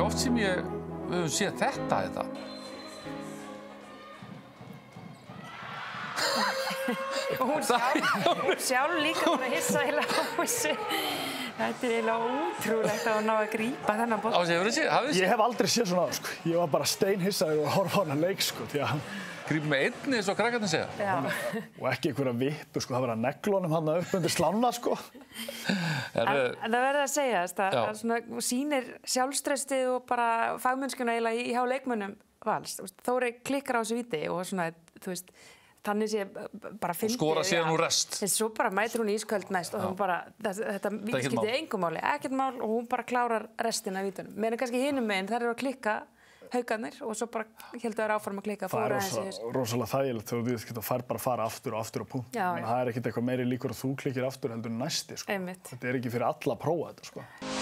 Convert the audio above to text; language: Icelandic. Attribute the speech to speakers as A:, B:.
A: oft sem við höfum séð þetta.
B: Og hún sjálf líka bara hissa á þessu. Þetta eiginlega ótrúlegt að hún ná að grípa þennan bolta.
C: Ég hef aldrei séð svona sko. Ég var bara steinhissaður og horfa á hana leik sko.
A: Grípa með einni eins og krakkarnir segja.
B: Já.
C: Og ekki einhverja vippu sko. Það var að negla honum hann upp undir slána sko.
B: En það verður að segja það svona sýnir sjálfstraustið og bara fagmennskuna eiginlega í hjá leikmönnum Vals. Þóri klikkar á þessu víti og svona, þú veist, þannig sé bara fyndið.
A: Skora síðan úr rest.
B: En svo bara mætir hún ísköld næst og hún bara, þetta skiptir engu máli, ekkert mál og hún bara klárar restina af vítunum. Meðan kannski hinum meginn, þær eru að klikka haugarnir og svo bara heldur þær áfram að klikka.
C: Það er rosalega þægilegt þegar þú getur fær bara að fara aftur og aftur á punkt. Það er ekkert eitthvað meiri líkur að þú klikkir aftur heldur en næsti. Þetta er ekki fyrir alla að prófa þetta.